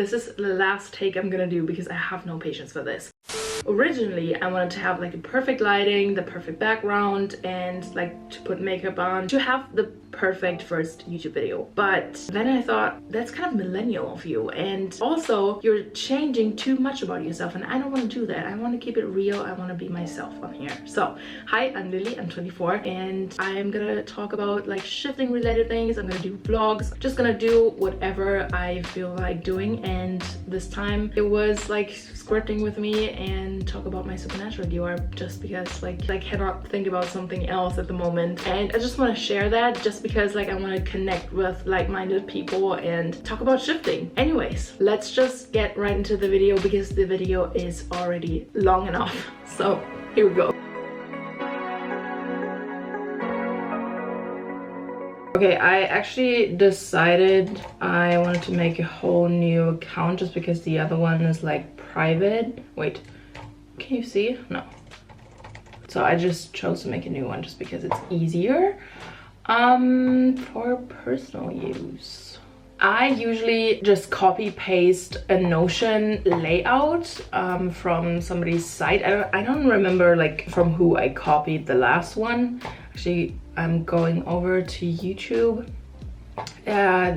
This is the last take I'm gonna do because I have no patience for this. Originally, I wanted to have like the perfect lighting, the perfect background, and like to put makeup on, to have the perfect first YouTube video. But then I thought, that's kind of millennial of you, and also you're changing too much about yourself, and I don't want to do that. I want to keep it real. I want to be myself on here. So hi, I'm Lily, I'm 24, and I'm gonna talk about like shifting related things. I'm gonna do vlogs, just gonna do whatever I feel like doing. And this time it was like scripting with me and talk about my supernatural DR, just because like I cannot think about something else at the moment, and I just want to share that just because like I want to connect with like-minded people and talk about shifting. Anyways, let's just get right into the video because the video is already long enough. So here we go. Okay, I actually decided I wanted to make a whole new account just because the other one is like private. Wait, can you see? No. So I just chose to make a new one just because it's easier for personal use. I usually just copy paste a Notion layout from somebody's site. I don't remember like from who I copied the last one. Actually, I'm going over to YouTube.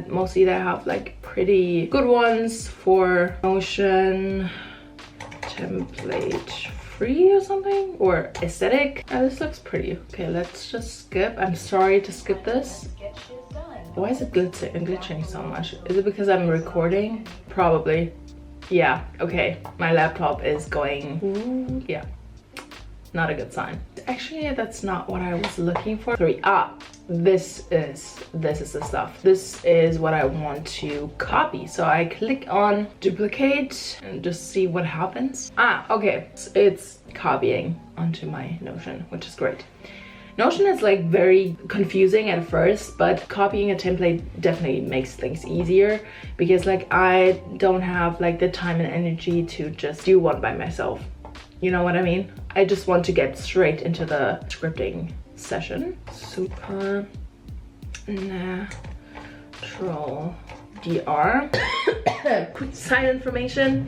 Mostly they have like pretty good ones for Notion template free or something, or aesthetic. This looks pretty. Okay, let's just skip. I'm sorry to skip this. Why is it glitching so much? Is it because I'm recording? Probably. Yeah, okay. My laptop is going, ooh, yeah. Not a good sign. Actually, that's not what I was looking for. This is the stuff. This is what I want to copy. So I click on duplicate and just see what happens. Okay, it's copying onto my Notion, which is great. Notion is like very confusing at first, but copying a template definitely makes things easier because like I don't have like the time and energy to just do one by myself. You know what I mean? I just want to get straight into the scripting session. Supernatural DR. Quick side information,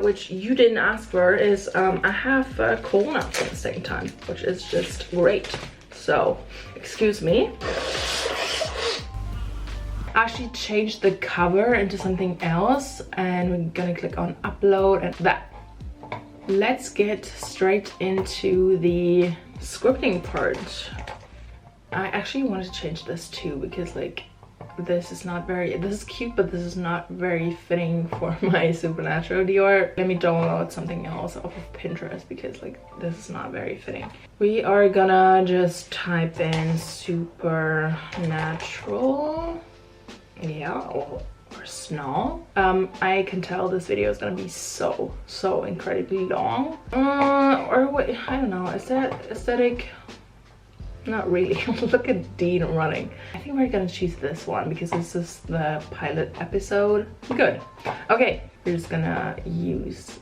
which you didn't ask for, is I have Corona for the second time, which is just great. So, excuse me. I actually changed the cover into something else, and we're gonna click on upload and that. Let's get straight into the scripting part. I actually want to change this too because like this is cute, but this is not very fitting for my supernatural DR. Let me download something else off of Pinterest because like this is not very fitting. We are gonna just type in supernatural, yeah, or snow. I can tell this video is gonna be so incredibly long. Or wait, I don't know, is that aesthetic? Not really. Look at Dean running. I think we're gonna choose this one because this is the pilot episode. Good. Okay, we're just gonna use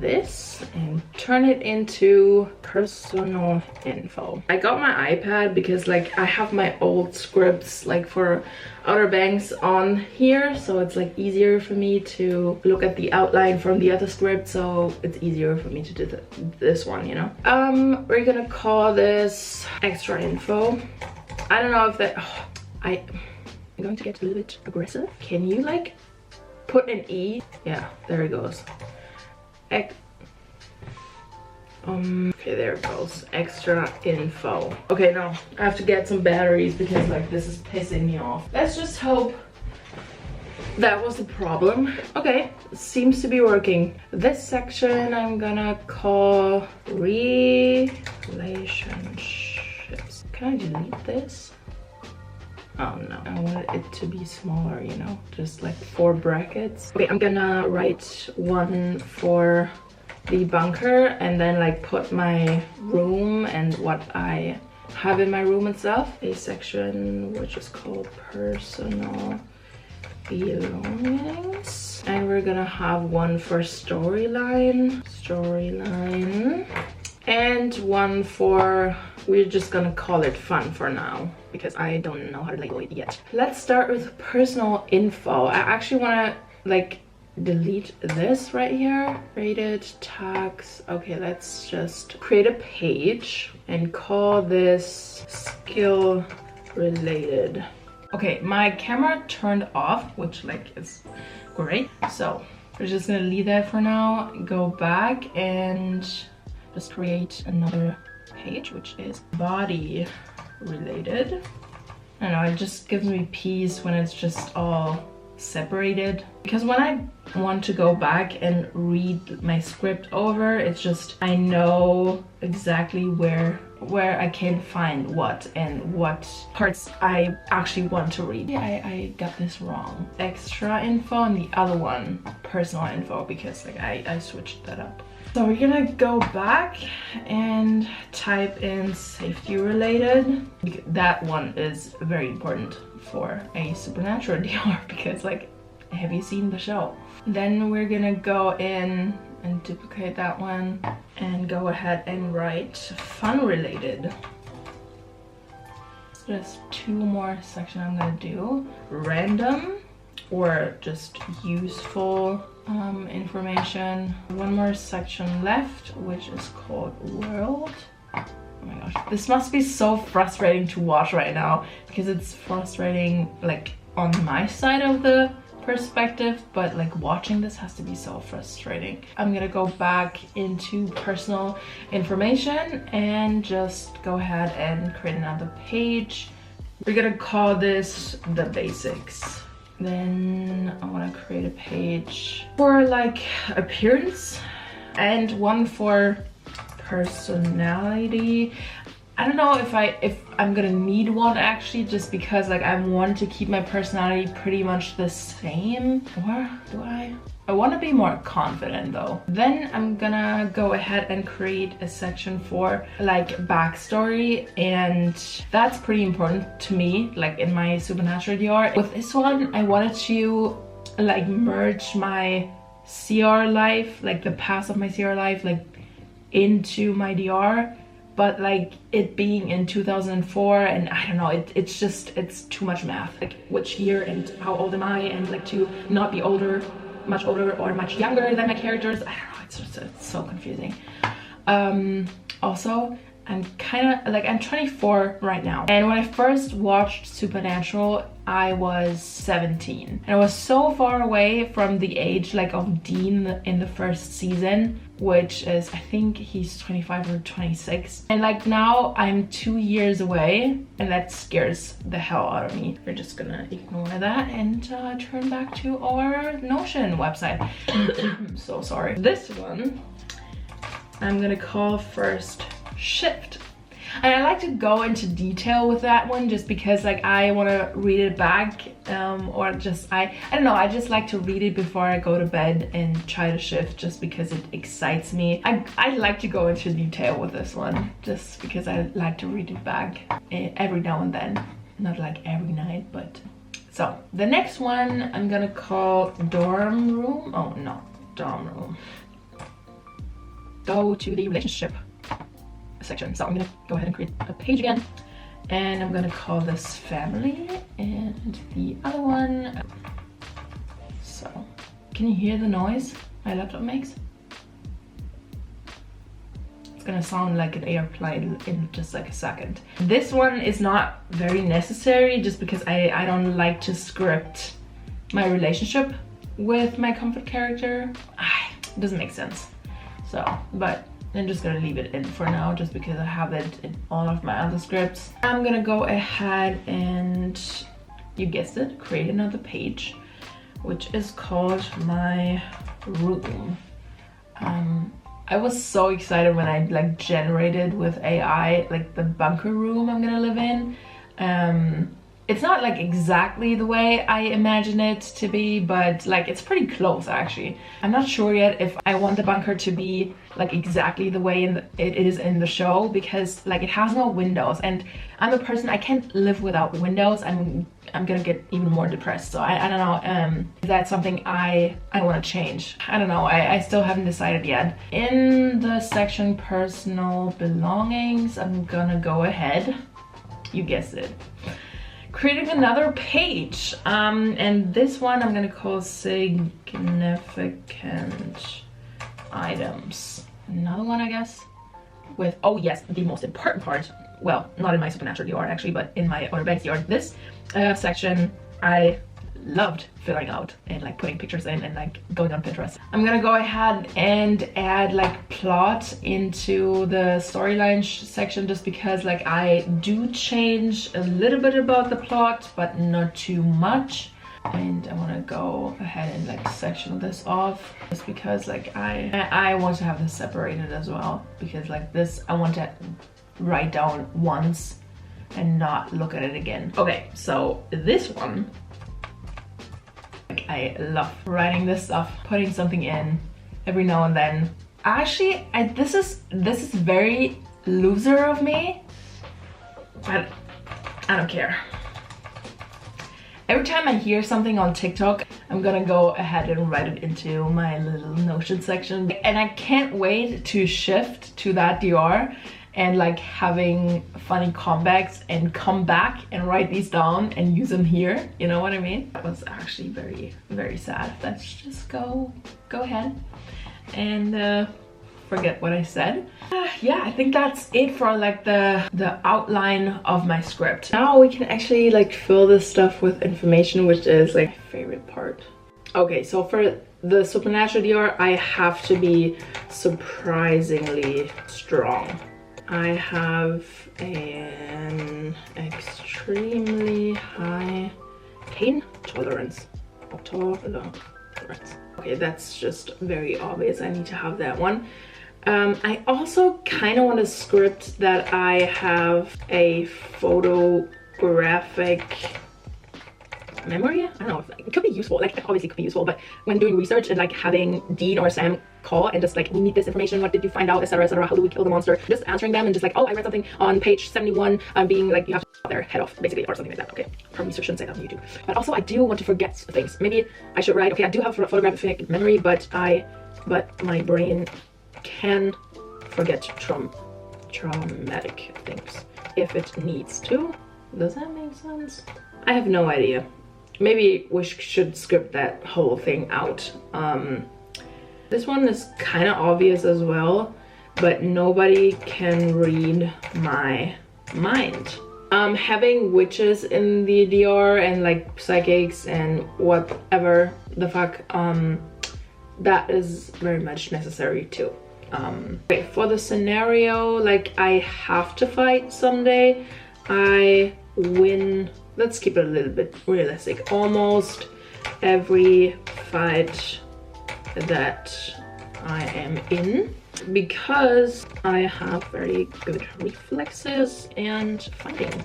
this and turn it into personal info. I got my iPad because like I have my old scripts like for Outer Banks on here, so it's like easier for me to look at the outline from the other script, so it's easier for me to do this one, you know. We're gonna call this extra info. I don't know if that I'm going to get a little bit aggressive. Can you like put an E? Yeah, there it goes. Okay, there it goes. Extra info. Okay, now I have to get some batteries because like this is pissing me off. Let's just hope that was the problem. Okay, seems to be working. This section I'm gonna call relationships. Can I delete this? Oh no, I wanted it to be smaller, you know, just like 4 brackets. Okay, I'm gonna write one for the bunker and then like put my room and what I have in my room and stuff. A section which is called personal belongings. And we're gonna have one for storyline. And one for, we're just gonna call it fun for now because I don't know how to label it yet. Let's start with personal info. I actually wanna like delete this right here. Rated tags. Okay, let's just create a page and call this skill related. Okay, my camera turned off, which like is great. So we're just gonna leave that for now. Go back and just create another page, which is body related. I don't know, it just gives me peace when it's just all separated, because when I want to go back and read my script over, it's just I know exactly where I can find what and what parts I actually want to read. Yeah, I got this wrong. Extra info and the other one personal info, because like I switched that up. So we're gonna go back and type in safety related. That one is very important for a supernatural DR, because like, have you seen the show? Then we're gonna go in and duplicate that one and go ahead and write fun related. Just two more sections I'm gonna do. Random or just useful information. One more section left, which is called world. Oh my gosh, this must be so frustrating to watch right now, because it's frustrating like on my side of the perspective, but like watching this has to be so frustrating. I'm gonna go back into personal information and just go ahead and create another page. We're gonna call this the basics. Then I want to create a page for like appearance and one for personality. I don't know if I'm gonna need one actually, just because like I want to keep my personality pretty much the same. Or do I want to be more confident though. Then I'm gonna go ahead and create a section for like backstory, and that's pretty important to me, like in my supernatural DR. With this one, I wanted to like merge my CR life, like the past of my CR life, like into my DR, but like it being in 2004, and I don't know, it's too much math, like which year and how old am I, and like to not be older, much older or much younger than my characters. I don't know, it's so confusing. Also, I'm kind of like, I'm 24 right now, and when I first watched Supernatural I was 17, and I was so far away from the age like of Dean in the first season, which is, I think he's 25 or 26, and like now I'm 2 years away, and that scares the hell out of me. We're just gonna ignore that and turn back to our Notion website. So sorry. This one I'm gonna call first shift. And I like to go into detail with that one just because like I want to read it back, or just I don't know, I just like to read it before I go to bed and try to shift, just because it excites me. I like to go into detail with this one just because I like to read it back every now and then, not like every night. But so the next one I'm gonna call dorm room. Oh no, dorm room. Go to the relationship section. So I'm gonna go ahead and create a page again, and I'm gonna call this family, and the other one. So can you hear the noise my laptop makes? It's gonna sound like an airplane in just like a second. This one is not very necessary, just because I don't like to script my relationship with my comfort character. It doesn't make sense. So, but I'm just gonna leave it in for now, just because I have it in all of my other scripts. I'm gonna go ahead and, you guessed it, create another page, which is called my room. I was so excited when I like generated with AI like the bunker room I'm gonna live in. It's not like exactly the way I imagine it to be, but like it's pretty close actually. I'm not sure yet if I want the bunker to be like exactly the way it is in the show, because like it has no windows, and I'm a person, I can't live without windows. I'm gonna get even more depressed. So I don't know if that's something I want to change. I don't know, I still haven't decided yet. In the section personal belongings, I'm gonna go ahead, you guessed it, creating another page. And this one I'm gonna call significant items. Another one, I guess, with, oh yes, the most important part. Well, not in my Supernatural DR actually, but in my Outer Banks DR. This section I loved filling out and like putting pictures in and like going on Pinterest. I'm gonna go ahead and add like plot into the storyline section, just because like I do change a little bit about the plot, but not too much. And I want to go ahead and like section this off, just because like I want to have this separated as well, because like this I want to write down once and not look at it again. Okay, so this one, like, I love writing this stuff, putting something in every now and then. Actually, this is very loser of me, but I don't care. Every time I hear something on TikTok, I'm gonna go ahead and write it into my little Notion section. And I can't wait to shift to that DR and like having funny comebacks and come back and write these down and use them here. You know what I mean? That was actually very, very sad. Let's just go ahead and forget what I said. Yeah, I think that's it for like the outline of my script. Now we can actually like fill this stuff with information, which is like my favorite part. Okay, so for the Supernatural DR, I have to be surprisingly strong. I have an extremely high pain tolerance. Okay, that's just very obvious. I need to have that one. I also kind of want a script that I have a photographic memory. I don't know, it could be useful, like obviously it could be useful, but when doing research and like having Dean or Sam call and just like, we need this information, what did you find out, etc, how do we kill the monster, just answering them and just like, oh, I read something on page 71 being like, you have to cut their head off basically, or something like that. Okay, probably shouldn't say that on YouTube, but also I do want to forget things. Maybe I should write, okay, I do have photographic memory, but my brain can forget traumatic things if it needs to. Does that make sense? I have no idea. Maybe we should script that whole thing out. This one is kind of obvious as well, but nobody can read my mind. Having witches in the DR and like psychics and whatever the fuck, that is very much necessary too. Okay, for the scenario, like I have to fight someday. I win, let's keep it a little bit realistic, almost every fight that I am in, because I have very good reflexes and fighting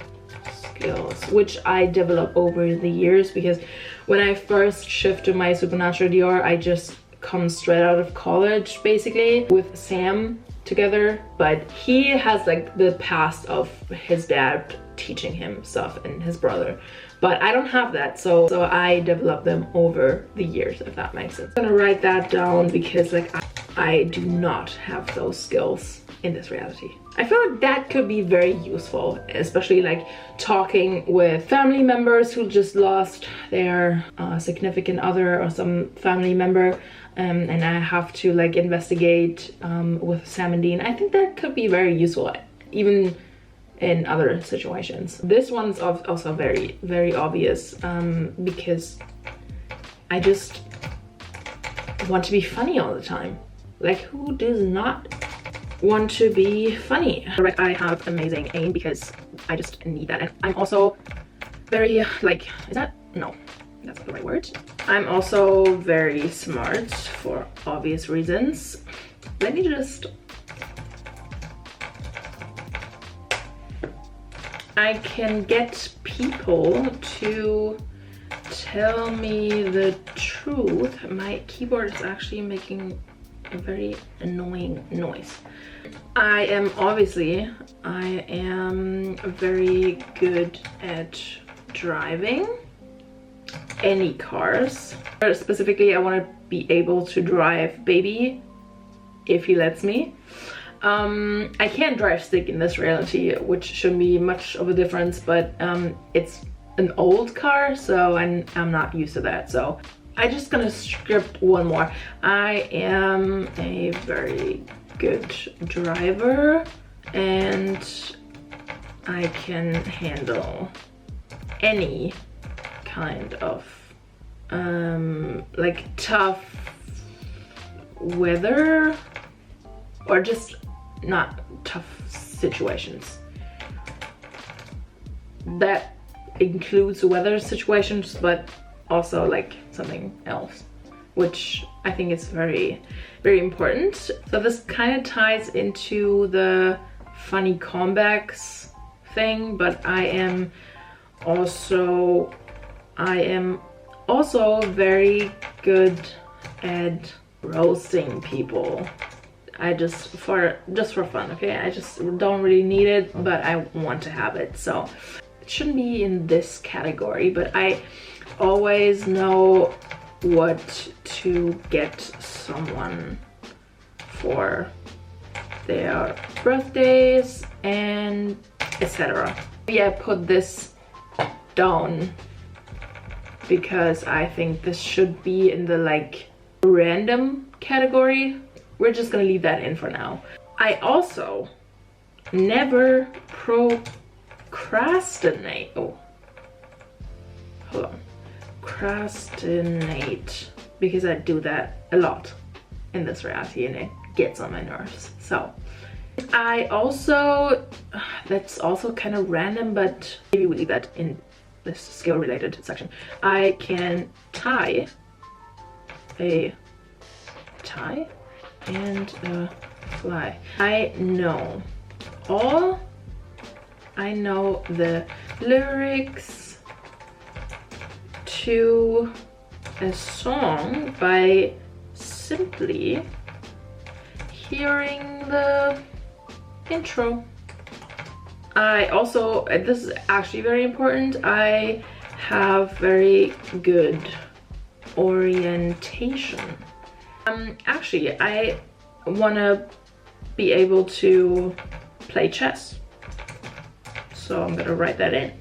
skills, which I develop over the years, because when I first shifted to my Supernatural DR, I just come straight out of college basically with Sam together, but he has like the past of his dad teaching him stuff and his brother, but I don't have that, so I developed them over the years, if that makes sense. I'm gonna write that down because like I do not have those skills in this reality. I feel like that could be very useful, especially like talking with family members who just lost their significant other or some family member, and I have to like investigate with Sam and Dean. I think that could be very useful, even in other situations. This one's also very, very obvious, because I just want to be funny all the time. Like, who does not want to be funny? I have amazing aim because I just need that. And I'm also very like, is that, no, that's not the right word. I'm also very smart for obvious reasons. Let me just, I can get people to tell me the truth. My keyboard is actually making a very annoying noise. I am very good at driving any cars. Specifically, I want to be able to drive baby if he lets me. I can't drive stick in this reality, which shouldn't be much of a difference, but it's an old car, so I'm not used to that. So I'm just gonna script one more. I am a very good driver and I can handle any kind of like tough weather, or just not tough situations. That includes weather situations, but also like something else, which I think is very, very important. So this kind of ties into the funny comebacks thing, but I am also very good at roasting people. I just for fun, okay? I just don't really need it, but I want to have it. So it shouldn't be in this category, but I always know what to get someone for their birthdays and etc. Yeah, I put this down because I think this should be in the like random category. We're just gonna leave that in for now. I also never procrastinate. Oh, hold on. Procrastinate, because I do that a lot in this reality and it gets on my nerves. So I also, that's also kind of random, but maybe we leave that in this skill related section. I can tie a tie and a fly. I know the lyrics to a song by simply hearing the intro. I also, this is actually very important, I have very good orientation. Actually, I want to be able to play chess, so I'm gonna write that in.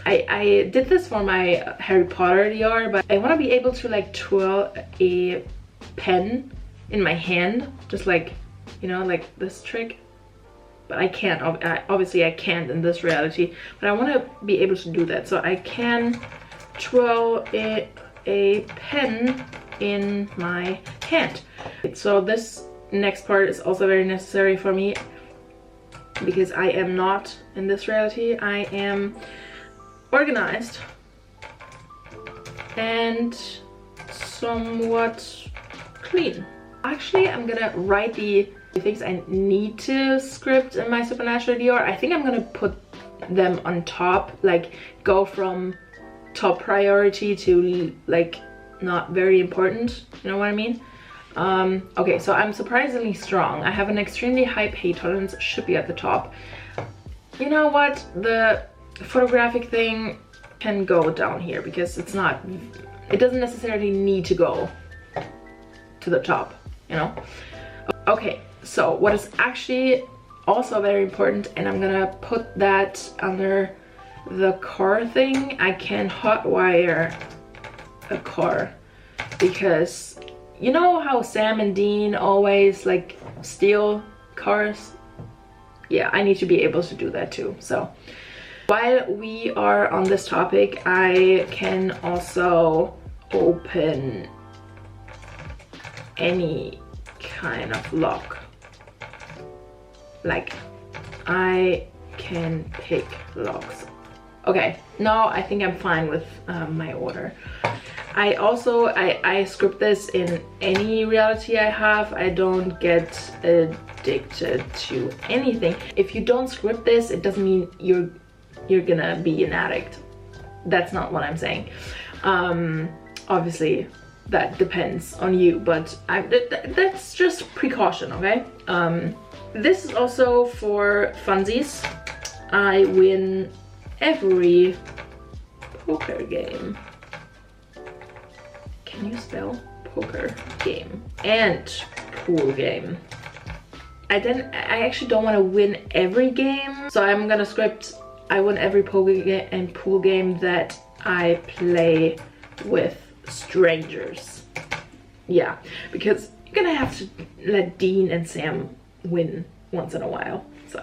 I did this for my Harry Potter DR, but I want to be able to like twirl a pen in my hand, just like, you know, like this trick. But I can't, obviously I can't in this reality, but I want to be able to do that. So I can twirl a pen in my hand. So this next part is also very necessary for me, because I am not in this reality. I am organized and somewhat clean. Actually, I'm gonna write the things I need to script in my Supernatural DR. I think I'm gonna put them on top, like go from top priority to like not very important, you know what I mean? Okay, so I'm surprisingly strong. I have an extremely high pain tolerance, should be at the top. You know what? The photographic thing can go down here because it's not, it doesn't necessarily need to go to the top, you know? Okay, so what is actually also very important, and I'm gonna put that under the car thing, I can hotwire a car, because you know how Sam and Dean always like steal cars? Yeah, I need to be able to do that too. So while we are on this topic, I can also open any kind of lock. Like, I can pick locks. Okay, now I think I'm fine with my order. I also, I script this in any reality I have. I don't get addicted to anything. If you don't script this, it doesn't mean you're gonna be an addict. That's not what I'm saying. Obviously, that depends on you, but that's just precaution, okay? This is also for funsies. I win every poker game. Can you spell poker game? And pool game. I actually don't want to win every game, so I'm gonna script I want every pool game that I play with strangers. Yeah, because you're gonna have to let Dean and Sam win once in a while. So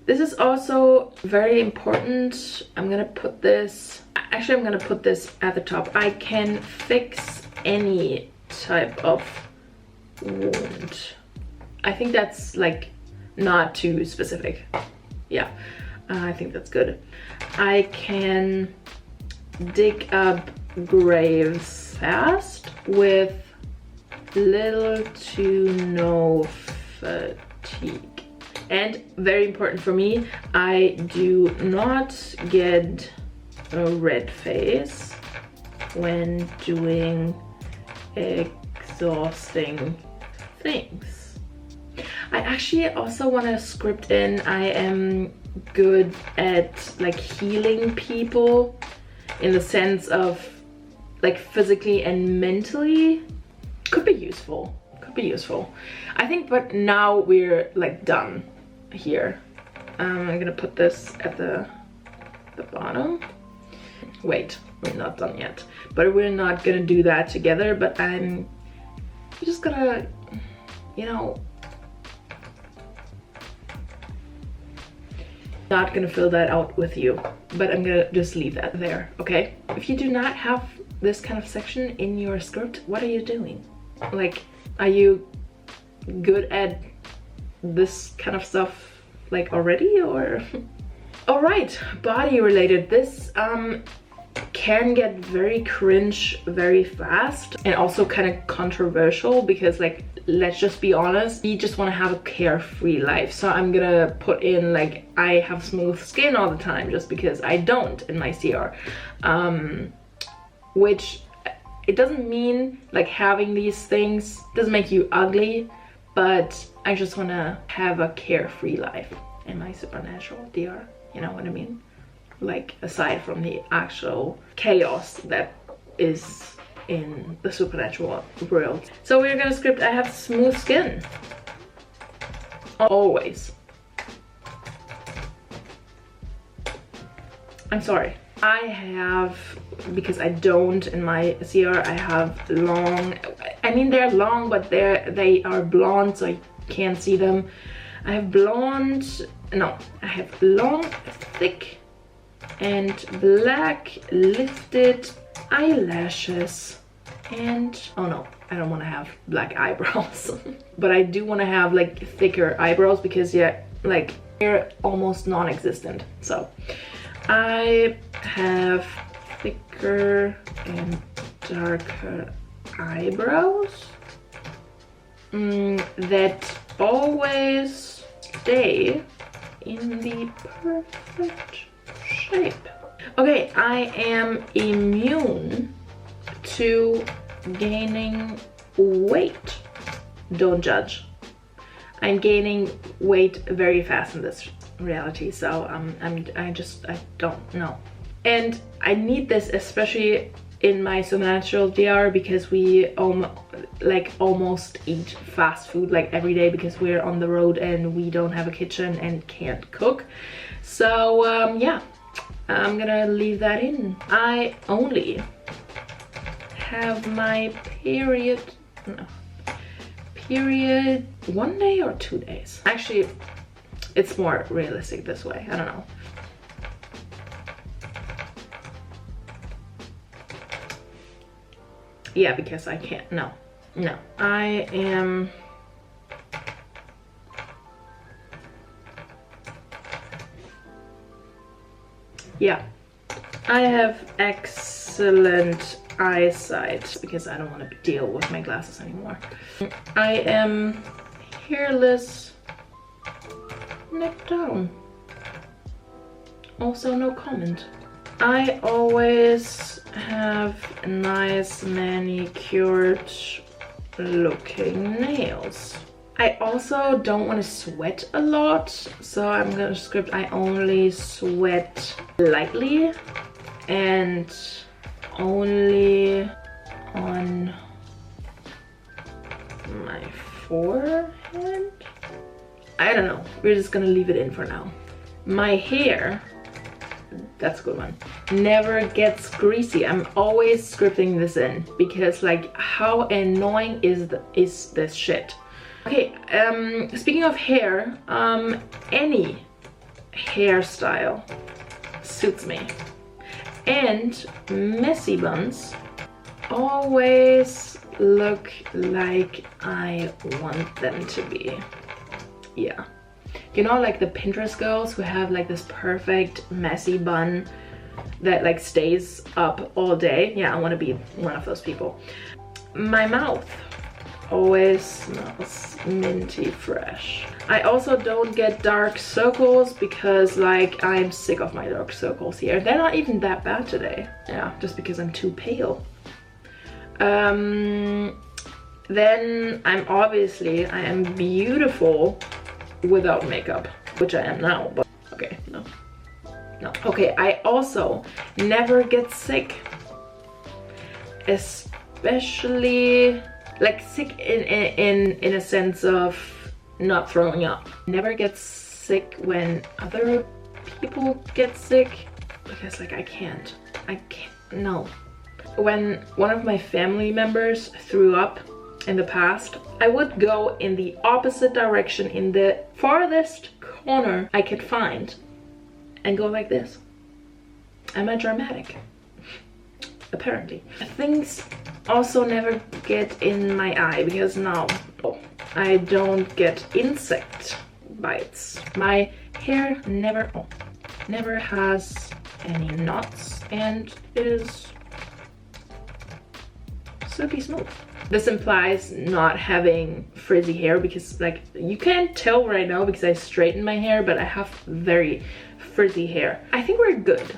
this is also very important. I'm gonna put this, actually I'm gonna put this at the top. I can fix any type of wound. I think that's like not too specific. Yeah, I think that's good. I can dig up graves fast with little to no fatigue. And very important for me, I do not get a red face when doing exhausting things. I actually also want to script in, I am good at like healing people in the sense of like physically and mentally. Could be useful, could be useful. I think, but now we're like done here. I'm gonna put this at the bottom. Wait, we're not done yet, but we're not gonna do that together, but I'm just gonna, you know, not gonna fill that out with you, but I'm gonna just leave that there, okay? If you do not have this kind of section in your script, what are you doing? Like, are you good at this kind of stuff like already, or? All right, body related. This can get very cringe very fast and also kind of controversial because, like, let's just be honest, we just want to have a carefree life. So I'm gonna put in like I have smooth skin all the time just because I don't in my CR, which it doesn't mean like having these things doesn't make you ugly, but I just want to have a carefree life in my supernatural DR, you know what I mean? Like, aside from the actual chaos that is in the supernatural world. So we're gonna script I have smooth skin. Always. I'm sorry. I have, because I don't in my CR, I have long, I mean they're long, but they are blonde, so I can't see them. I have blonde, no, I have long, thick and black lifted eyelashes, and oh no, I don't want to have black eyebrows. But I do want to have like thicker eyebrows because, yeah, like they're almost non-existent. So I have thicker and darker eyebrows that always stay in the perfect shape. Okay, I am immune to gaining weight. Don't judge. I'm gaining weight very fast in this reality, so I don't know. And I need this especially in my supernatural DR because we almost eat fast food like every day because we're on the road and we don't have a kitchen and can't cook. So yeah, I'm gonna leave that in. I only have my period 1 day or 2 days. Actually, it's more realistic this way. I don't know. Yeah, because I can't. No. I am. Yeah. I have excellent eyesight because I don't want to deal with my glasses anymore. I am hairless, neck down. Also no comment. I always have nice manicured looking nails. I also don't want to sweat a lot, so I'm gonna script I only sweat lightly and only on my forehead. I don't know, we're just gonna leave it in for now. My hair, that's a good one, never gets greasy. I'm always scripting this in because like how annoying is this shit. Okay, speaking of hair, any hairstyle suits me. And messy buns always look like I want them to be. Yeah. You know, like the Pinterest girls who have like this perfect messy bun that like stays up all day. Yeah, I want to be one of those people. My mouth always smells minty fresh. I also don't get dark circles because like I'm sick of my dark circles here. They're not even that bad today. Yeah, just because I'm too pale. Then I am beautiful without makeup, which I am now, but okay, no. Okay, I also never get sick, especially like sick in a sense of not throwing up. Never get sick when other people get sick because like I can't, no. When one of my family members threw up in the past, I would go in the opposite direction in the farthest corner I could find and go like this. Am I dramatic? Apparently. Things also never get in my eye because now I don't get insect bites. My hair never has any knots and is silky smooth. This implies not having frizzy hair because like you can't tell right now because I straighten my hair, but I have very frizzy hair. I think we're good.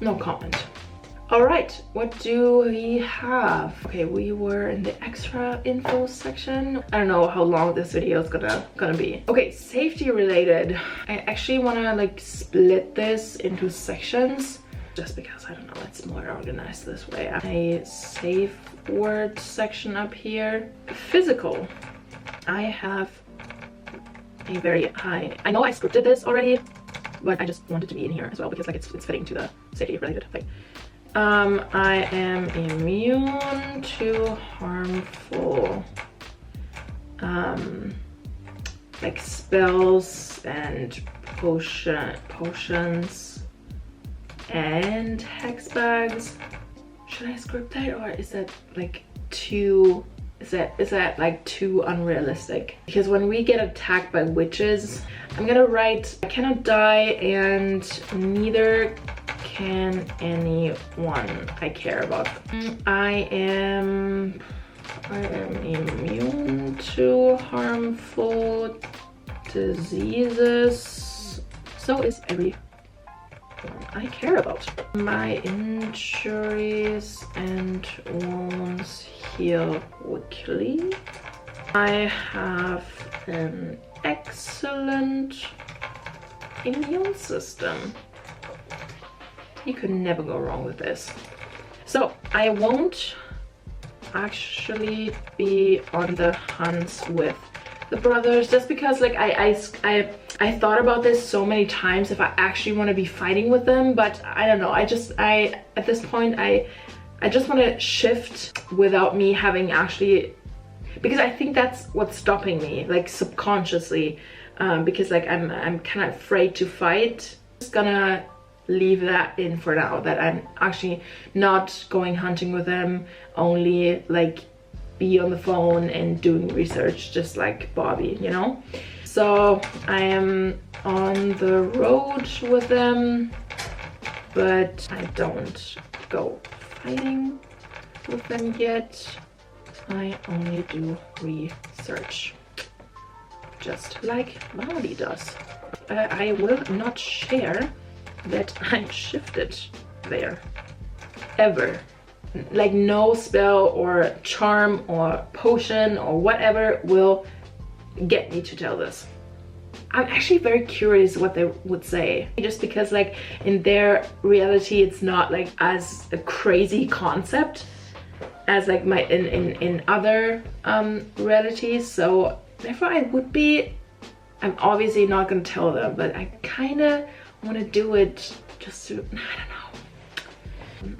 No comment. All right, what do we have? Okay, we were in the extra info section. I don't know how long this video is gonna be. Okay, safety related. I actually wanna like split this into sections just because I don't know, it's more organized this way. A safe word section up here. Physical. I have a very high. I know I scripted this already, but I just wanted to be in here as well because like it's fitting to the safety related thing. I am immune to harmful like spells and potions and hex bags. Should I script that or is that like too is that like too unrealistic? Because when we get attacked by witches, I'm gonna write I cannot die and neither can anyone I care about. I am immune to harmful diseases. So is everyone I care about. My injuries and wounds heal quickly. I have an excellent immune system. You could never go wrong with this. So I won't actually be on the hunts with the brothers just because like I thought about this so many times if I actually want to be fighting with them, but I don't know. At this point I just want to shift without me having actually, because I think that's what's stopping me like subconsciously, because like I'm kind of afraid to fight. I'm just gonna leave that in for now, that I'm actually not going hunting with them, only like be on the phone and doing research just like Bobby, you know? So I am on the road with them, but I don't go fighting with them yet. I only do research, just like Bobby does. I will not share that I shifted there ever. Like no spell or charm or potion or whatever will get me to tell this. I'm actually very curious what they would say, just because like in their reality it's not like as a crazy concept, as like my in other realities, so therefore I'm obviously not gonna tell them, but I kind of want to do it just to, I don't know.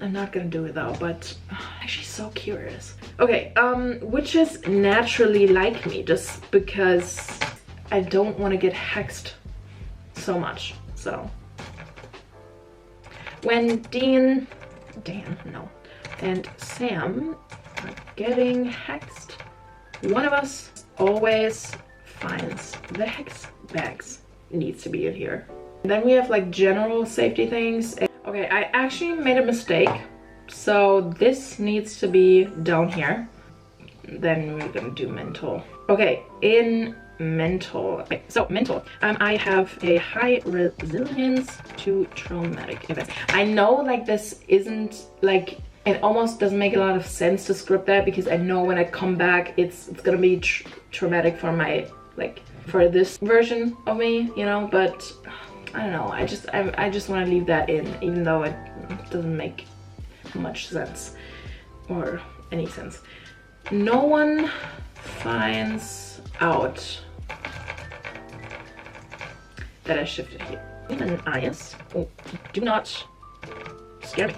I'm not gonna do it though, but I'm actually so curious. Okay, witches naturally like me just because I don't want to get hexed so much. So when Dan, no, and Sam are getting hexed, one of us always finds the hex bags. Needs to be in here. And then we have like general safety things. Okay, I actually made a mistake. So this needs to be down here. Then we're gonna do mental. Okay, in mental. Okay, so mental. I have a high resilience to traumatic events. I know like this isn't like, it almost doesn't make a lot of sense to script that, because I know when I come back it's gonna be traumatic for my, like, for this version of me, you know, but I don't know, I just want to leave that in, even though it doesn't make much sense or any sense. No one finds out that I shifted here. An eyes. Oh, do not scare me.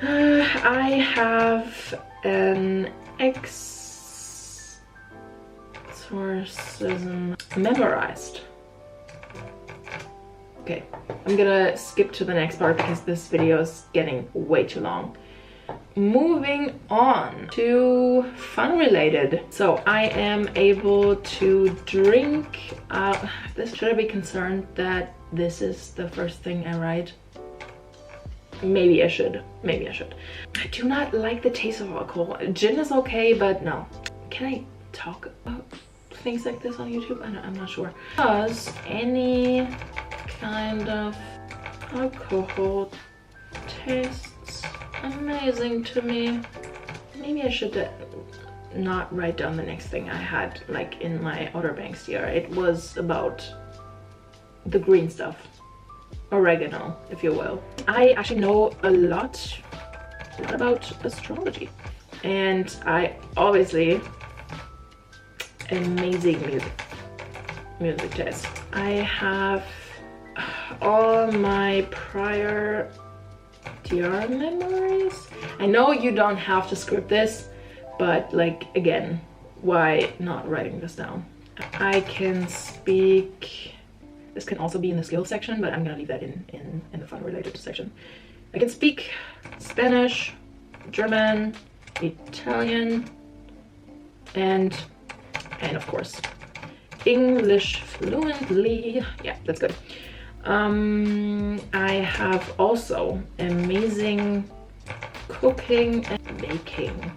I have an exorcism memorized. Okay, I'm gonna skip to the next part because this video is getting way too long. Moving on to fun related. So I am able to drink. Should I be concerned that this is the first thing I write? Maybe I should. Maybe I should. I do not like the taste of alcohol. Gin is okay, but no. Can I talk about things like this on YouTube? I'm not sure. Does any kind of alcohol tastes amazing to me? Maybe I should not write down the next thing I had like in my Outer Banks here. It was about the green stuff. Oregano, if you will. I actually know a lot about astrology, and I obviously amazing music taste. I have all my prior DR memories. I know you don't have to script this, but like, again, why not writing this down? I can speak. This can also be in the skills section, but I'm gonna leave that in the fun related section. I can speak Spanish, German, Italian, and of course English fluently. Yeah, that's good. I have also amazing cooking and baking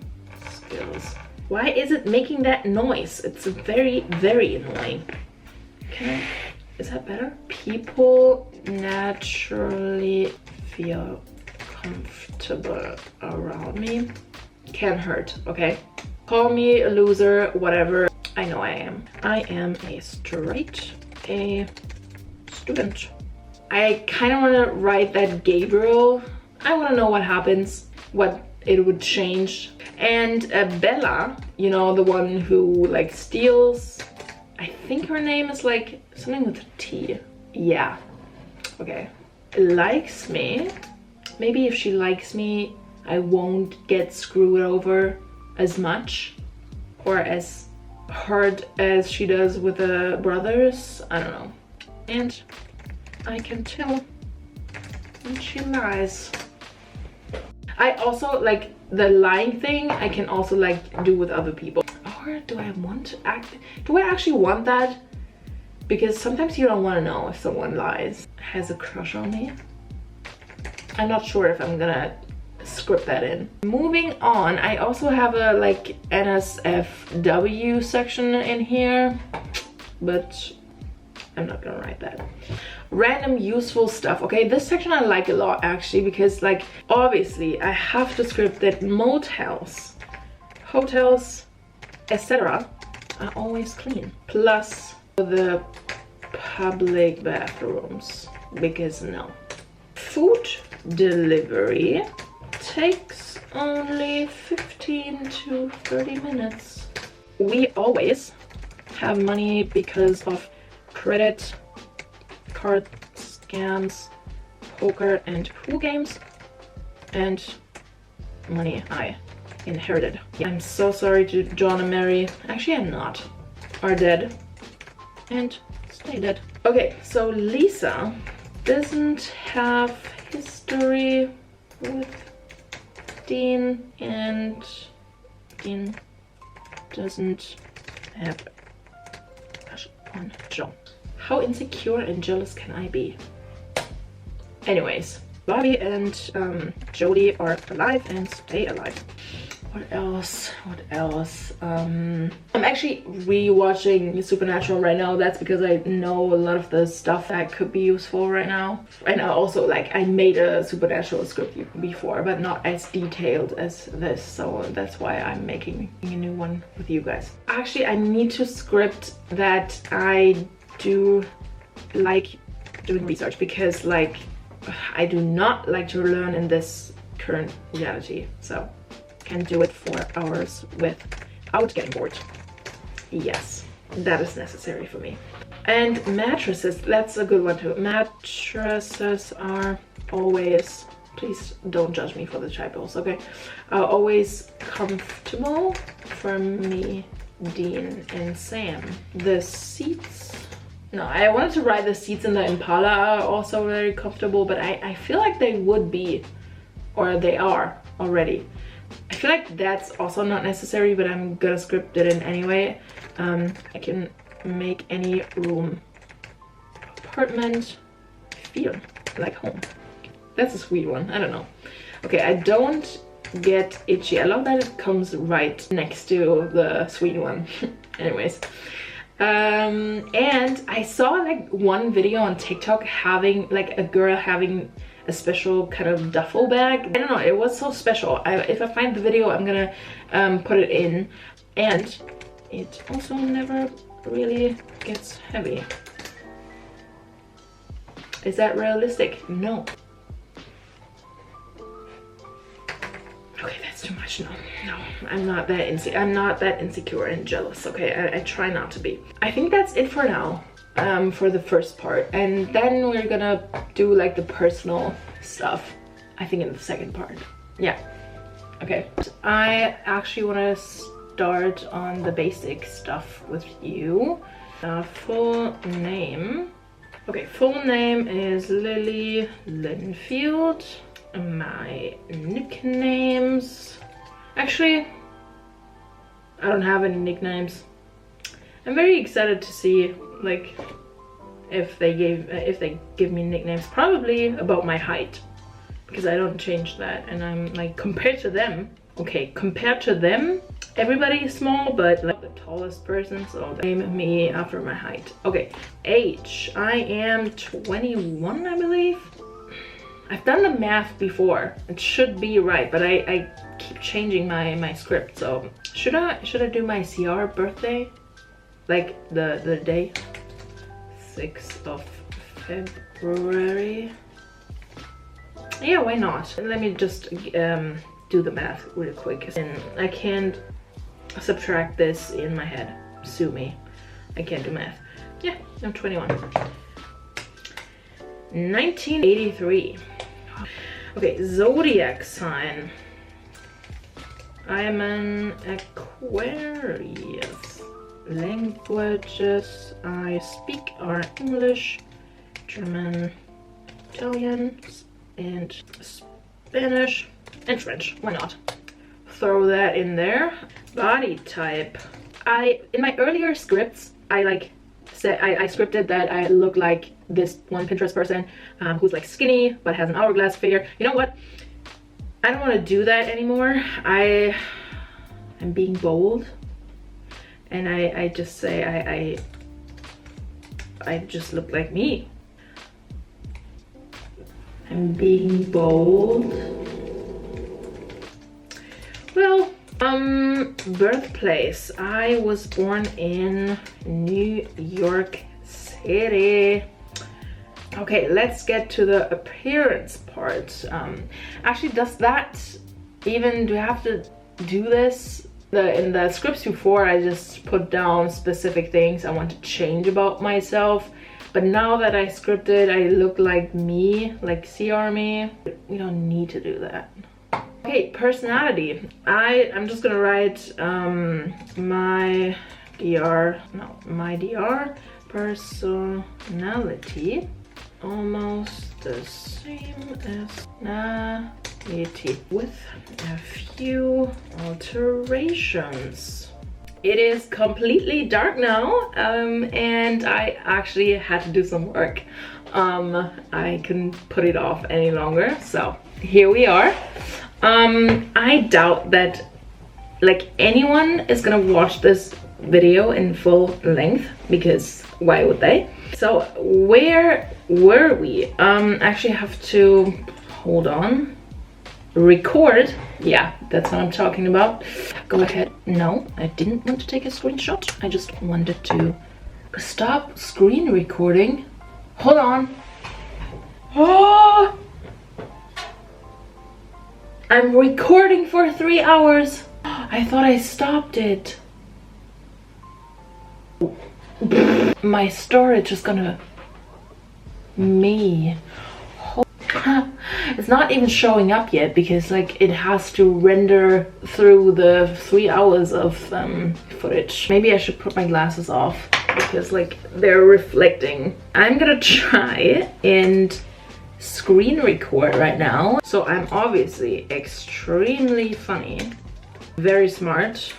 skills. Why is it making that noise? It's very, very annoying. Okay. Is that better? People naturally feel comfortable around me. Can hurt, okay? Call me a loser, whatever. I know I am. I am a straight A student. I kind of want to write that Gabriel. I want to know what happens, what it would change. And Bella, you know, the one who like steals. I think her name is like something with a T. Yeah. Okay. Likes me. Maybe if she likes me, I won't get screwed over as much or as hard as she does with the brothers. I don't know. And I can tell when she lies. I also like the lying thing. I can also like do with other people. Or do I want to act? Do I actually want that? Because sometimes you don't want to know if someone lies. Has a crush on me. I'm not sure if I'm gonna script that in. Moving on, I also have a like NSFW section in here, but I'm not gonna write that. Random useful stuff. Okay, this section I like a lot actually, because like obviously I have to script that motels, hotels, etc. are always clean. Plus the public bathrooms, because no. Food delivery takes only 15 to 30 minutes. We always have money because of credit card scams, poker and pool games, and money I inherited. I'm so sorry to John and Mary. Actually, I'm not. Are dead and stay dead. Okay, so Lisa doesn't have history with Dean, and Dean doesn't have a crush on John. How insecure and jealous can I be? Anyways, Bobby and Jodie are alive and stay alive. What else? What else? I'm actually rewatching Supernatural right now. That's because I know a lot of the stuff that could be useful right now. And I also, like, I made a Supernatural script before, but not as detailed as this. So that's why I'm making a new one with you guys. Actually, I need to script that I do like doing research, because, like, I do not like to learn in this current reality. So can do it for hours without getting bored. Yes, that is necessary for me. And mattresses, that's a good one too. Mattresses are always, please don't judge me for the typos, okay? Are always comfortable for me, Dean, and Sam. The seats, no, I wanted to write the seats in the Impala are also very comfortable, but I feel like they would be, or they are already. I feel like that's also not necessary, but I'm gonna script it in anyway. I can make any room, apartment, feel like home. That's a sweet one, I don't know. Okay, I don't get itchy. I love that it comes right next to the sweet one. Anyways. And I saw like one video on TikTok having like a girl having a special kind of duffel bag. I don't know, it was so special. If I find the video, I'm gonna put it in. And it also never really gets heavy. Is that realistic? No. Okay, that's too much. No, I'm not that insecure and jealous. Okay, I try not to be. I think that's it for now. For the first part, and then we're gonna do like the personal stuff, I think, in the second part. Yeah, okay. I actually want to start on the basic stuff with you. Full name. Okay, full name is Lily Linfield. My nicknames, actually, I don't have any nicknames. I'm very excited to see like if they give me nicknames, probably about my height, because I don't change that, and I'm like, compared to them, okay, compared to them, everybody is small, but like the tallest person, so they name me after my height. Okay, age, I am 21, I believe. I've done the math before, it should be right, but I keep changing my script. So should I do my CR birthday, like the day, 6th of February? Yeah, why not? Let me just do the math real quick, and I can't subtract this in my head. Sue me, I can't do math. Yeah, I'm 21. 1983. Okay, zodiac sign. I am an Aquarius. Languages I speak are English, German, Italian, and Spanish, and French. Why not? Throw that in there. Body type. In my earlier scripts, I scripted that I look like this one Pinterest person who's like skinny but has an hourglass figure. You know what? I don't want to do that anymore. I'm being bold, and I just say I just look like me. I'm being bold. Well, birthplace. I was born in New York City. Okay, let's get to the appearance part. Actually, does that even do I have to do this? In the scripts before, I just put down specific things I want to change about myself. But now that I scripted, I look like me, like CR me. We don't need to do that. Okay, personality. I'm just gonna write my DR personality. Almost the same as personality with a few alterations. It is completely dark now, and I actually had to do some work. I couldn't put it off any longer, so here we are. I doubt that like anyone is gonna watch this video in full length, because why would they? So where were we? Actually have to hold on. Record. Yeah, that's what I'm talking about. Go ahead. No, I didn't want to take a screenshot. I just wanted to stop screen recording. Hold on. Oh! I'm recording for 3 hours. I thought I stopped it. My storage is gonna it's not even showing up yet, because like it has to render through the 3 hours of footage. Maybe I should put my glasses off, because like they're reflecting. I'm gonna try and screen record right now. So I'm obviously extremely funny, very smart.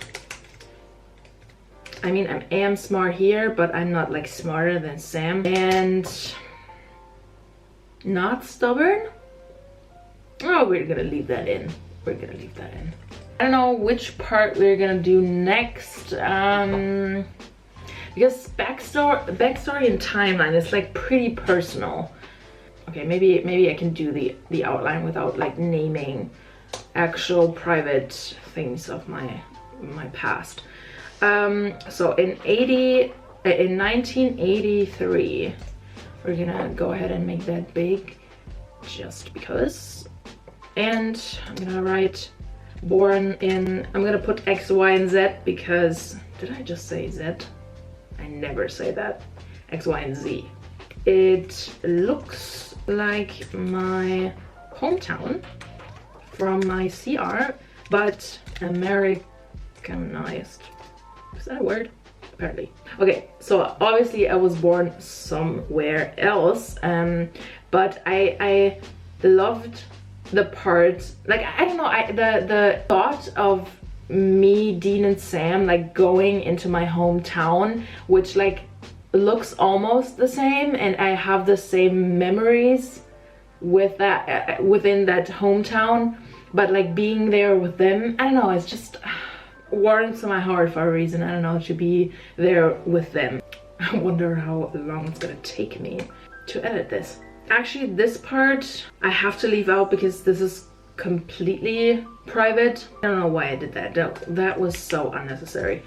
I mean, I am smart here, but I'm not like smarter than Sam. And not stubborn. Oh, we're gonna leave that in. We're gonna leave that in. I don't know which part we're gonna do next. Because backstory and timeline is like pretty personal. Okay, maybe I can do the outline without like naming actual private things of my past. So in 1983, we're gonna go ahead and make that big, just because. And I'm gonna write born in, I'm gonna put X, Y, and Z, because, did I just say Z? I never say that. X, Y, and Z. It looks like my hometown from my CR, but Americanized. Is that a word? Apparently. Okay, so obviously I was born somewhere else, but I loved the part, like, I don't know, the thought of me, Dean, and Sam like going into my hometown, which like looks almost the same, and I have the same memories with that within that hometown, but like being there with them, I don't know, it's just warms to my heart for a reason. I don't know, to be there with them. I wonder how long it's gonna take me to edit this. Actually, this part I have to leave out because this is completely private. I don't know why I did that. That was so unnecessary.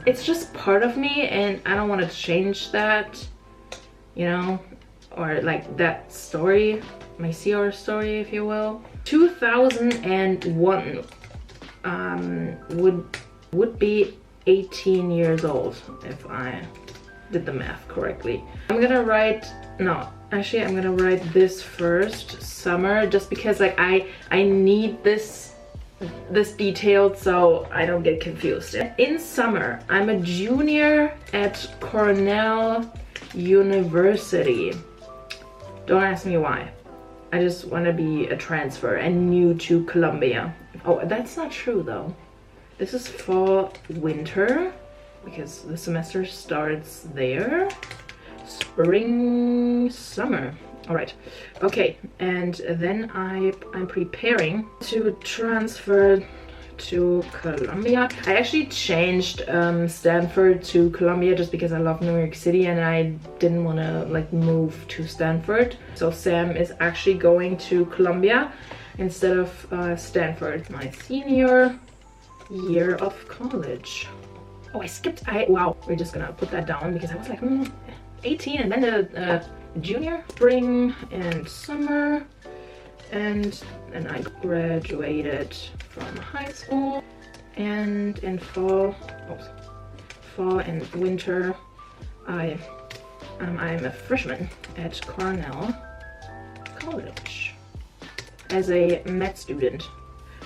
It's just part of me, and I don't want to change that, you know, or like that story, my CR story, if you will. 2001 would be 18 years old if I did the math correctly. I'm gonna write, no, actually I'm gonna write this first, summer, just because like I need this detailed so I don't get confused. In summer, I'm a junior at Cornell University. Don't ask me why. I just want to be a transfer and new to Columbia. Oh, that's not true though. This is fall, winter, because the semester starts there. Spring, summer. All right. Okay, and then I'm preparing to transfer to Columbia. I actually changed Stanford to Columbia just because I love New York City and I didn't want to like move to Stanford. So Sam is actually going to Columbia instead of Stanford. My senior year of college. Oh, I skipped. Wow. We're just gonna put that down because I was like 18, and then the junior, spring and summer, and I graduated from high school, and in fall and winter I'm a freshman at Cornell College as a med student.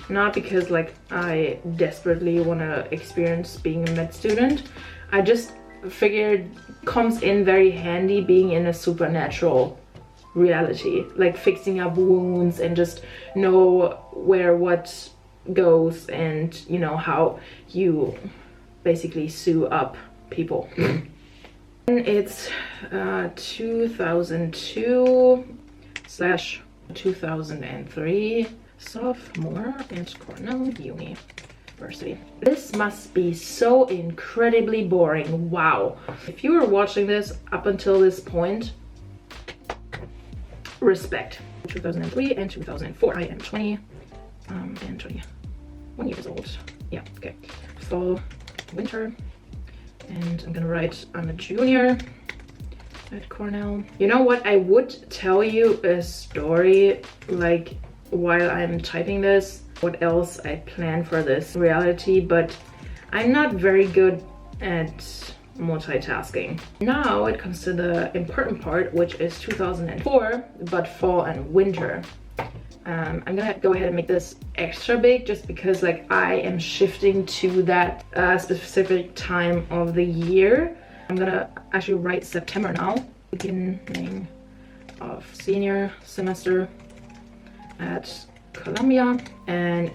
Not because like I desperately want to experience being a med student, I just figured comes in very handy being in a supernatural reality, like fixing up wounds and just know where what goes, and you know how you basically sew up people. And it's 2002/2003, sophomore at Cornell University. This must be so incredibly boring. Wow. If you were watching this up until this point, respect. 2003 and 2004. I am 20 and 21 years old. Yeah, okay. Fall, winter, and I'm gonna write I'm a junior at Cornell. You know what? I would tell you a story like while I'm typing this, what else I plan for this reality, but I'm not very good at multitasking. Now it comes to the important part, which is 2004, but fall and winter. I'm gonna go ahead and make this extra big just because like I am shifting to that specific time of the year. I'm gonna actually write September now, beginning of senior semester at Columbia, and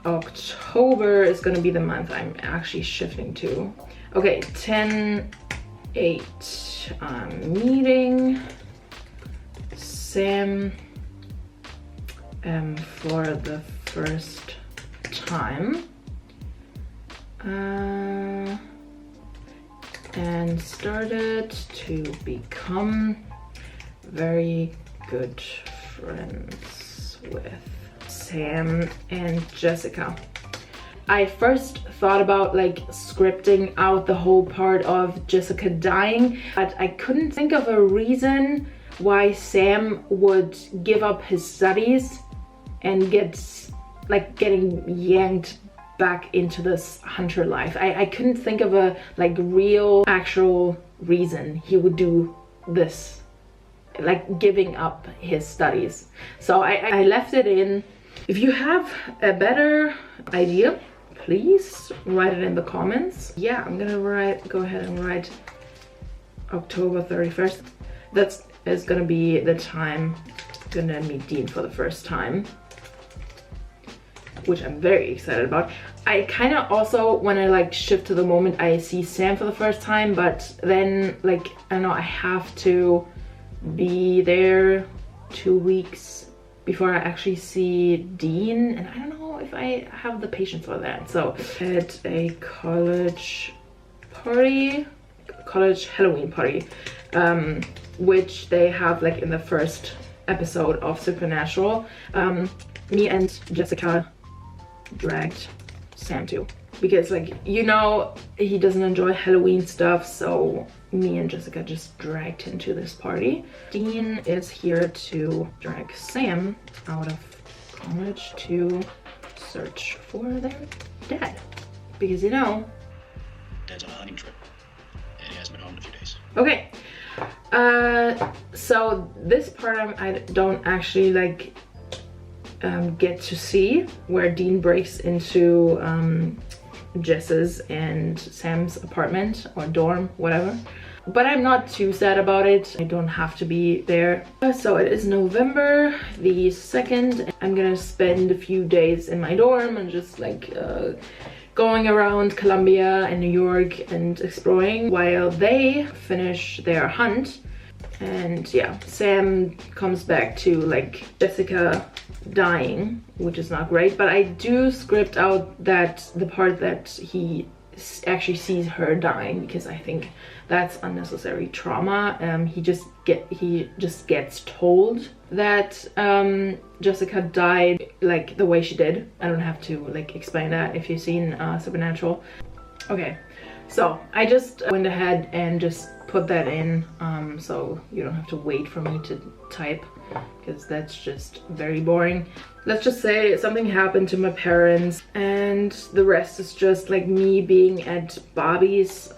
October is gonna be the month I'm actually shifting to. Okay, 10/8, I'm meeting Sam for the first time, and started to become very good friends with Sam and Jessica. I first thought about like scripting out the whole part of Jessica dying, but I couldn't think of a reason why Sam would give up his studies and getting yanked back into this hunter life. I couldn't think of a like real actual reason he would do this, like giving up his studies. So I left it in. If you have a better idea, please write it in the comments. Yeah, I'm gonna go ahead and write October 31st. That is gonna be the time I'm gonna meet Dean for the first time, which I'm very excited about. I kind of also want to like shift to the moment I see Sam for the first time, but then like, I don't know, I have to be there 2 weeks before I actually see Dean, and I don't know if I have the patience for that. So at a college Halloween party, which they have like in the first episode of Supernatural, me and Jessica dragged Sam to, because like, you know, he doesn't enjoy Halloween stuff, so me and Jessica just dragged him to this party. Dean is here to drag Sam out of college to search for their dad, because you know, Dad's on a hunting trip and he hasn't been home in a few days. Okay, so this part I don't actually like get to see, where Dean breaks into Jess's and Sam's apartment or dorm, whatever. But I'm not too sad about it. I don't have to be there. So it is November the 2nd. I'm gonna spend a few days in my dorm and just like going around Columbia and New York and exploring while they finish their hunt. And yeah, Sam comes back to like Jessica dying, which is not great, but I do script out that the part that he actually sees her dying, because I think that's unnecessary trauma. He just gets told that Jessica died like the way she did. I don't have to like explain that if you've seen Supernatural. Okay, so I just went ahead and just put that in so you don't have to wait for me to type, because that's just very boring. Let's just say something happened to my parents and the rest is just like me being at Bobby's.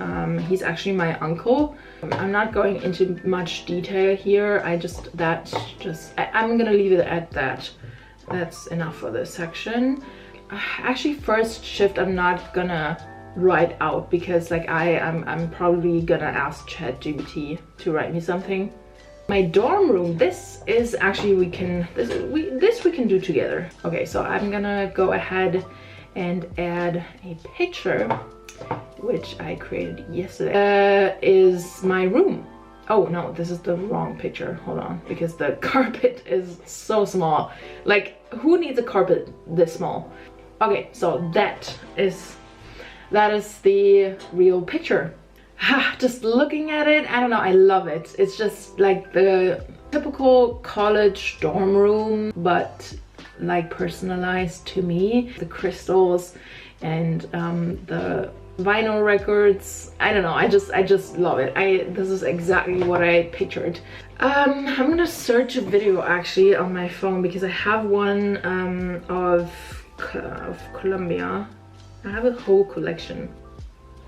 He's actually my uncle. I'm not going into much detail here. I'm gonna leave it at that. That's enough for this section. Actually, first shift I'm not gonna write out, because like I'm probably gonna ask ChatGPT to write me something. My dorm room, this is actually we can do together. Okay, so I'm gonna go ahead and add a picture which I created yesterday. Is my room. Oh no, this is the wrong picture. Hold on, because the carpet is so small. Like, who needs a carpet this small? Okay, so that is the real picture. Just looking at it, I don't know, I love it. It's just like the typical college dorm room, but like personalized to me. The crystals and the vinyl records, I don't know, I just love it. This is exactly what I pictured. I'm gonna search a video actually on my phone, because I have one of Colombia. I have a whole collection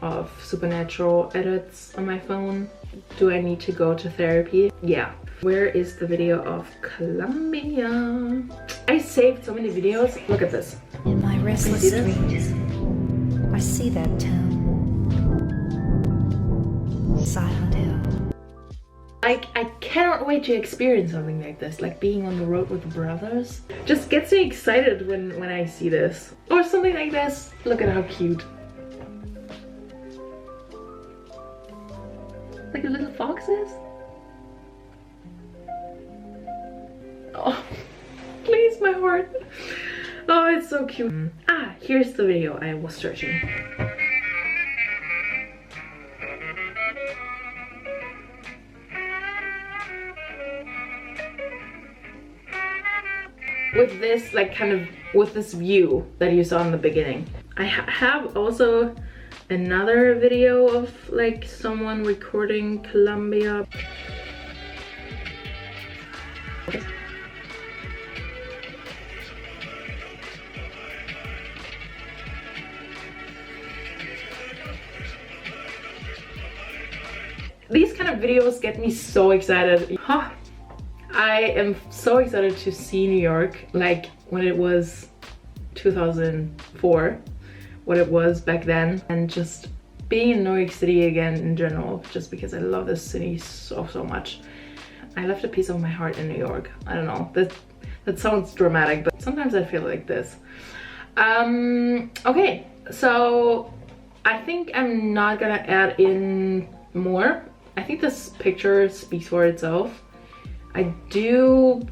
of supernatural edits on my phone. Do I need to go to therapy? Yeah. Where is the video of Colombia? I saved so many videos. Look at this. In my restless dreams, I see that town. Silent Hill. Like, I cannot wait to experience something like this, like being on the road with brothers. Just gets me excited when I see this. Or something like this. Look at how cute. Like a little foxes. Oh, please, my heart. Oh, it's so cute. Ah, here's the video I was searching. With this, like, kind of with this view that you saw in the beginning. I have also another video of like someone recording Colombia. These kind of videos get me so excited. Huh. I am so excited to see New York, like when it was 2004, what it was back then, and just being in New York City again in general, just because I love this city so much. I left a piece of my heart in New York. I don't know, that sounds dramatic, but sometimes I feel like this. Okay, so I think I'm not gonna add in more. I think this picture speaks for itself. I do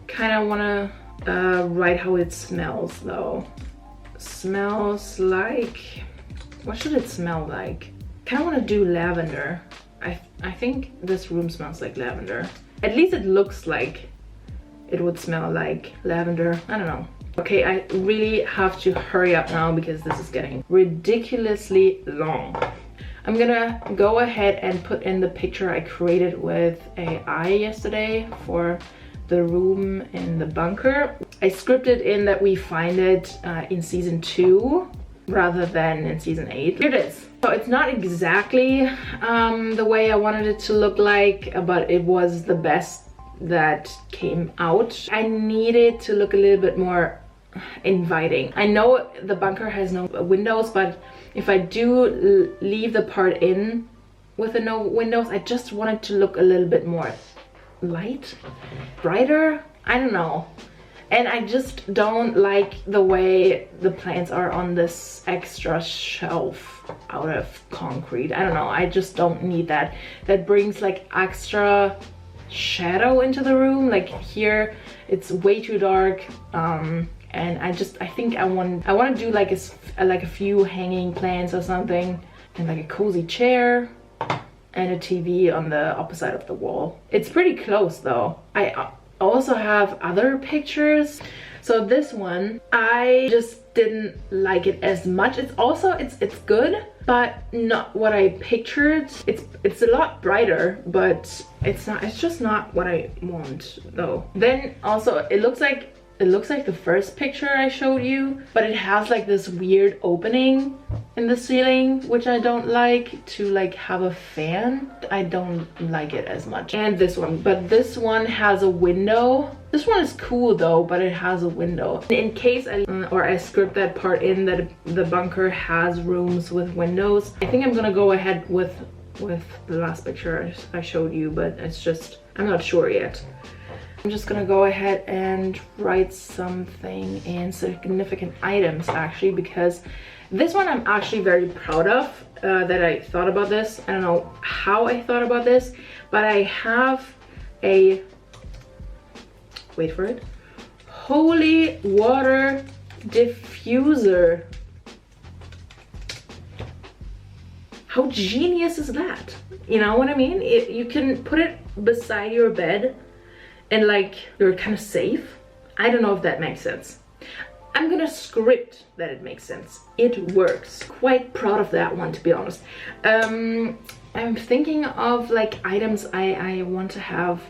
kind of want to write how it smells though. Smells like, what should it smell like? Kind of want to do lavender. I think this room smells like lavender. At least it looks like it would smell like lavender. I don't know. Okay, I really have to hurry up now because this is getting ridiculously long. I'm gonna go ahead and put in the picture I created with AI yesterday for the room in the bunker. I scripted in that we find it in season 2 rather than in season 8. Here it is. So it's not exactly the way I wanted it to look like, but it was the best that came out. I needed to look a little bit more inviting. I know the bunker has no windows, but if I do leave the part in with the no windows, I just want it to look a little bit more light, brighter, I don't know. And I just don't like the way the plants are on this extra shelf out of concrete. I don't know, I just don't need that. That brings like extra shadow into the room. Like here it's way too dark, and I think I want to do like a few hanging plants or something, and like a cozy chair and a TV on the opposite of the wall. It's pretty close though. I also have other pictures. So this one, I just didn't like it as much. It's also, it's good, but not what I pictured. It's a lot brighter, but it's just not what I want though. Then also it looks like the first picture I showed you, but it has like this weird opening in the ceiling, which I don't like, to like have a fan. I don't like it as much. And this one, but this one has a window. This one is cool though, but it has a window. In case I script that part in that the bunker has rooms with windows. I think I'm gonna go ahead with the last picture I showed you, but it's just, I'm not sure yet. I'm just gonna go ahead and write something in significant items actually, because this one I'm actually very proud of that I thought about this. I don't know how I thought about this, but I have a, wait for it, holy water diffuser. How genius is that? You know what I mean? You can put it beside your bed and like you're kind of safe. I don't know if that makes sense. I'm gonna script that it makes sense. It works. Quite proud of that one, to be honest. I'm thinking of like items I want to have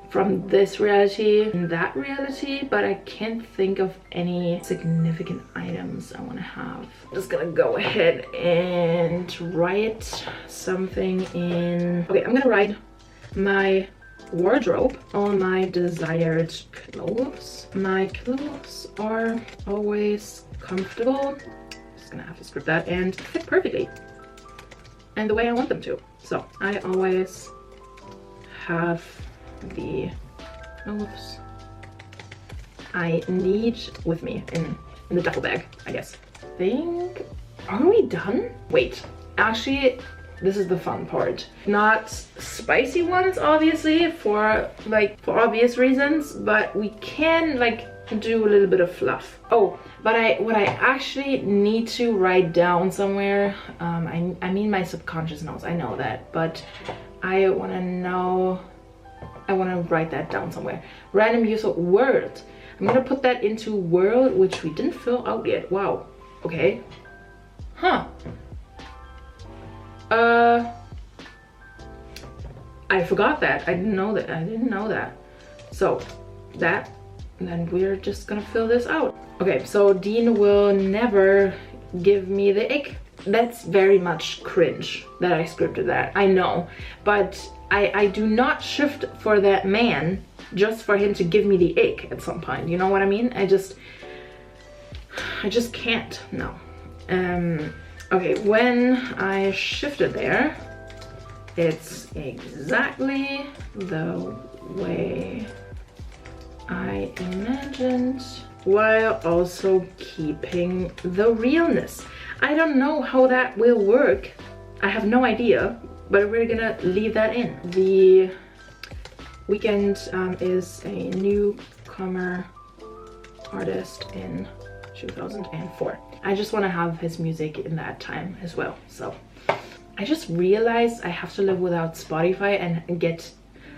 from this reality and that reality, but I can't think of any significant items I want to have. I'm just gonna go ahead and write something in. Okay, I'm gonna write my wardrobe, all my desired clothes. My clothes are always comfortable. Just gonna have to script that and fit perfectly and the way I want them to. So I always have the clothes I need with me in the duffel bag, I guess. Are we done? Wait, actually, this is the fun part. Not spicy ones, obviously, for obvious reasons, but we can like do a little bit of fluff. Oh, but what I actually need to write down somewhere, I mean my subconscious knows, I know that, but I want to write that down somewhere. Random useful world. I'm gonna put that into world, which we didn't fill out yet. Wow. Okay. Huh. I forgot that. I didn't know that. So that, and then we're just gonna fill this out. Okay, so Dean will never give me the ick. That's very much cringe that I scripted that. I know, but I do not shift for that man just for him to give me the ick at some point. You know what I mean? I just can't. No. Okay, when I shifted there, it's exactly the way I imagined, while also keeping the realness. I don't know how that will work. I have no idea, but we're gonna leave that in. The Weekend is a newcomer artist in 2004. I just want to have his music in that time as well. So I just realized I have to live without Spotify and get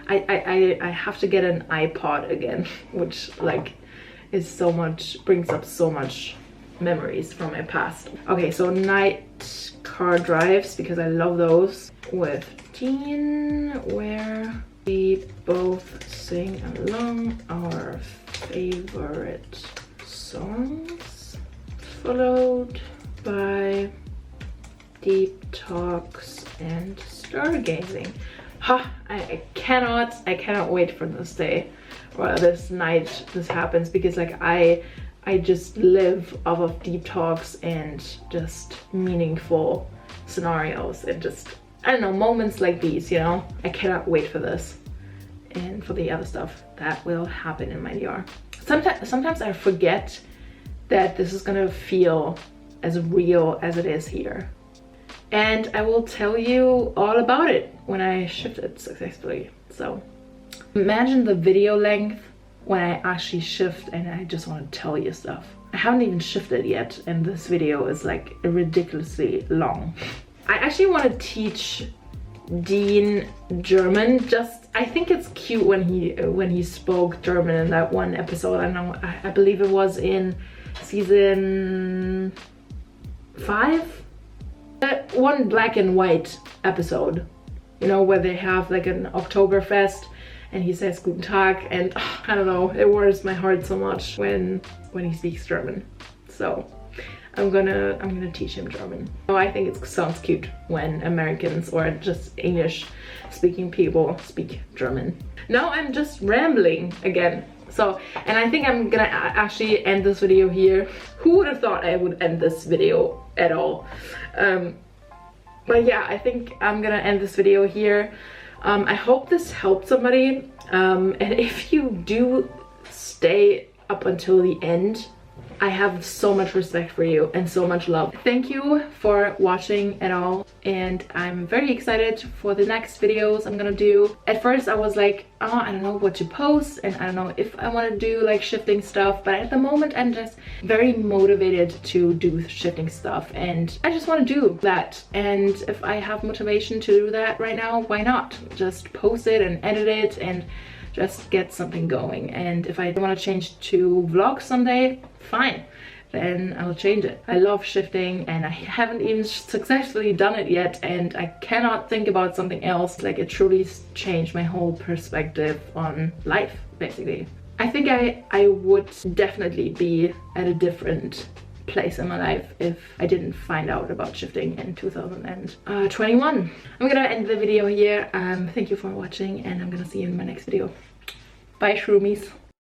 I have to get an iPod again, which like is so much, brings up so much memories from my past. Okay, so night car drives, because I love those, with Dean, where we both sing along our favorite songs, followed by deep talks and stargazing. Ha! I cannot wait for this day, or this night this happens, because like I just live off of deep talks and just meaningful scenarios and just, I don't know, moments like these, you know? I cannot wait for this and for the other stuff that will happen in my DR. Sometimes I forget that this is gonna feel as real as it is here. And I will tell you all about it when I shift it successfully. So imagine the video length when I actually shift and I just want to tell you stuff. I haven't even shifted yet and this video is like ridiculously long. I actually want to teach Dean German. Just, I think it's cute when he spoke German in that one episode. I don't know, I believe it was in season 5. One black and white episode, you know, where they have like an Oktoberfest and he says Guten Tag, and I don't know, it warms my heart so much when he speaks German. So I'm gonna teach him German. Oh, I think it sounds cute when Americans or just English speaking people speak German. Now I'm just rambling again. So, and I think I'm gonna actually end this video here. Who would have thought I would end this video at all? But yeah, I think I'm gonna end this video here. I hope this helped somebody. And if you do stay up until the end, I have so much respect for you and so much love. Thank you for watching at all, and I'm very excited for the next videos I'm gonna do. At first I was like, oh, I don't know what to post, and I don't know if I want to do like shifting stuff, but at the moment I'm just very motivated to do shifting stuff, and I just want to do that. And if I have motivation to do that right now, why not? Just post it and edit it and just get something going. And if I want to change to vlog someday, fine, then I'll change it. I love shifting, and I haven't even successfully done it yet, and I cannot think about something else. Like, it truly changed my whole perspective on life, basically. I think I would definitely be at a different place in my life if I didn't find out about shifting in 2021. I'm gonna end the video here. Thank you for watching, and I'm gonna see you in my next video. Bye, shroomies.